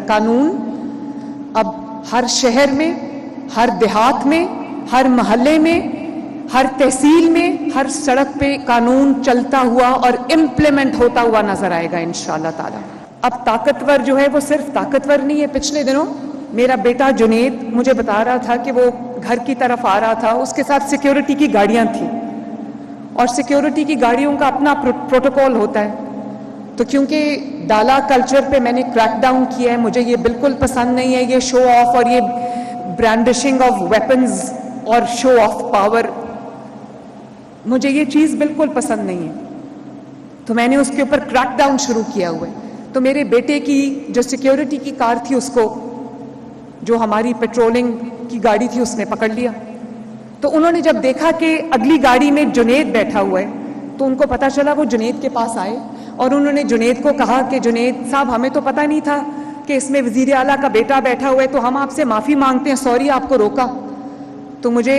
قانون اب ہر شہر میں، ہر دیہات میں، ہر محلے میں، ہر تحصیل میں، ہر سڑک پہ قانون چلتا ہوا اور امپلیمنٹ ہوتا ہوا نظر آئے گا انشاءاللہ تعالی۔ اب طاقتور جو ہے وہ صرف طاقتور نہیں ہے۔ پچھلے دنوں میرا بیٹا جنید مجھے بتا رہا تھا کہ وہ گھر کی طرف آ رہا تھا، اس کے ساتھ سیکیورٹی کی گاڑیاں تھیں، اور سیکیورٹی کی گاڑیوں کا اپنا پروٹوکول ہوتا ہے۔ تو کیونکہ ڈالا کلچر پہ میں نے کریک ڈاؤن کیا ہے، مجھے یہ بالکل پسند نہیں ہے، یہ شو آف اور یہ برانڈشنگ آف ویپنز اور شو آف پاور، مجھے یہ چیز بالکل پسند نہیں ہے، تو میں نے اس کے اوپر کریک ڈاؤن شروع کیا ہوا ہے۔ تو میرے بیٹے کی جو سیکیورٹی کی کار تھی، اس کو جو ہماری پیٹرولنگ کی گاڑی تھی اس نے پکڑ لیا۔ تو انہوں نے جب دیکھا کہ اگلی گاڑی میں جنید بیٹھا ہوا ہے تو ان کو پتا چلا، وہ جنید کے پاس آئے اور انہوں نے جنید کو کہا کہ جنید صاحب، ہمیں تو پتہ نہیں تھا کہ اس میں وزیر اعلیٰ کا بیٹا بیٹھا ہوا ہے، تو ہم آپ سے معافی مانگتے ہیں، سوری آپ کو روکا۔ تو مجھے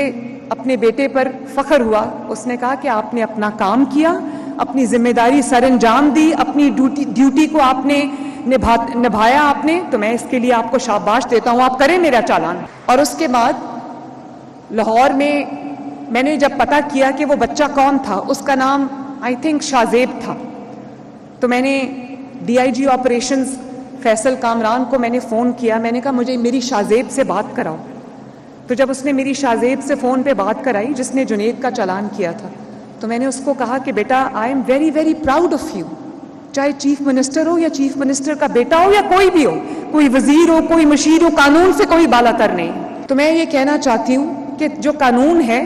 اپنے بیٹے پر فخر ہوا، اس نے کہا کہ آپ نے اپنا کام کیا، اپنی ذمہ داری سر انجام دی، اپنی ڈیوٹی کو آپ نے نبھایا آپ نے، تو میں اس کے لیے آپ کو شاباش دیتا ہوں، آپ کریں میرا چالان۔ اور اس کے بعد لاہور میں نے جب پتہ کیا کہ وہ بچہ کون تھا، اس کا نام آئی تھنک شازیب تھا، تو میں نے D I G operations Faisal Kamran کو میں نے فون کیا، میں نے کہا مجھے میری شازیب سے بات کراؤ۔ تو جب اس نے میری شازیب سے فون پہ بات کرائی جس نے جنید کا چالان کیا تھا، تو میں نے اس کو کہا کہ بیٹا I am very very proud of you, چاہے چیف منسٹر ہو یا چیف منسٹر کا بیٹا ہو یا کوئی بھی ہو، کوئی وزیر ہو، کوئی مشیر ہو، قانون سے کوئی بالا تر نہیں۔ تو میں یہ کہنا چاہتی ہوں کہ جو قانون ہے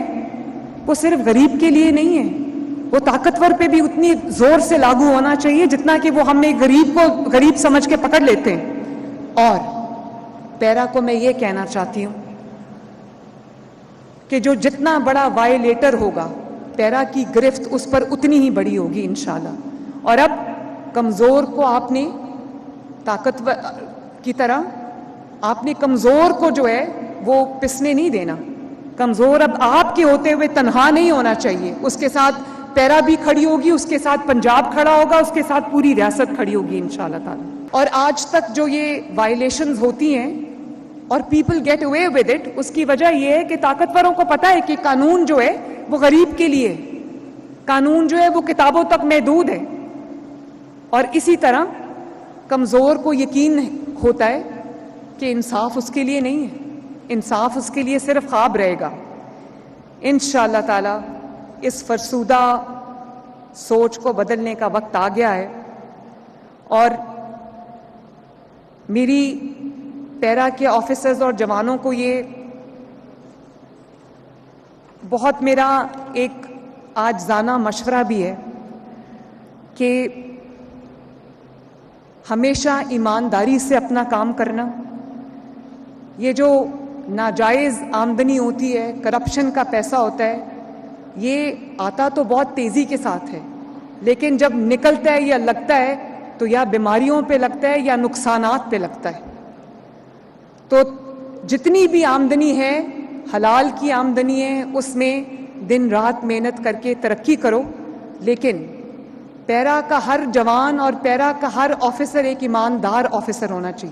وہ صرف غریب کے لیے نہیں ہے، وہ طاقتور پہ بھی اتنی زور سے لاگو ہونا چاہیے جتنا کہ وہ ہمیں غریب کو غریب سمجھ کے پکڑ لیتے ہیں۔ اور پیرا کو میں یہ کہنا چاہتی ہوں کہ جو جتنا بڑا وائلیٹر ہوگا، پیرا کی گرفت اس پر اتنی ہی بڑی ہوگی انشاءاللہ۔ اور اب کمزور کو آپ نے طاقتور کی طرح، آپ نے کمزور کو جو ہے وہ پسنے نہیں دینا۔ کمزور اب آپ کے ہوتے ہوئے تنہا نہیں ہونا چاہیے، اس کے ساتھ پیرا بھی کھڑی ہوگی، اس کے ساتھ پنجاب کھڑا ہوگا، اس کے ساتھ پوری ریاست کھڑی ہوگی انشاءاللہ تعالی۔ اور آج تک جو یہ وائلیشنز ہوتی ہیں اور people get away with it, اس کی وجہ یہ ہے کہ طاقتوروں کو پتہ ہے کہ قانون جو ہے وہ غریب کے لیے، قانون جو ہے وہ کتابوں تک محدود ہے، اور اسی طرح کمزور کو یقین ہوتا ہے کہ انصاف اس کے لیے نہیں ہے، انصاف اس کے لیے صرف خواب رہے گا۔ انشاءاللہ تعالی اس فرسودہ سوچ کو بدلنے کا وقت آ گیا ہے، اور میری پیرا کے آفیسرز اور جوانوں کو یہ بہت میرا ایک عاجزانہ مشورہ بھی ہے کہ ہمیشہ ایمانداری سے اپنا کام کرنا۔ یہ جو ناجائز آمدنی ہوتی ہے، کرپشن کا پیسہ ہوتا ہے، یہ آتا تو بہت تیزی کے ساتھ ہے، لیکن جب نکلتا ہے یا لگتا ہے تو یا بیماریوں پہ لگتا ہے یا نقصانات پہ لگتا ہے۔ تو جتنی بھی آمدنی ہے، حلال کی آمدنی ہے، اس میں دن رات محنت کر کے ترقی کرو، لیکن پیرا کا ہر جوان اور پیرا کا ہر آفیسر ایک ایماندار آفیسر ہونا چاہیے۔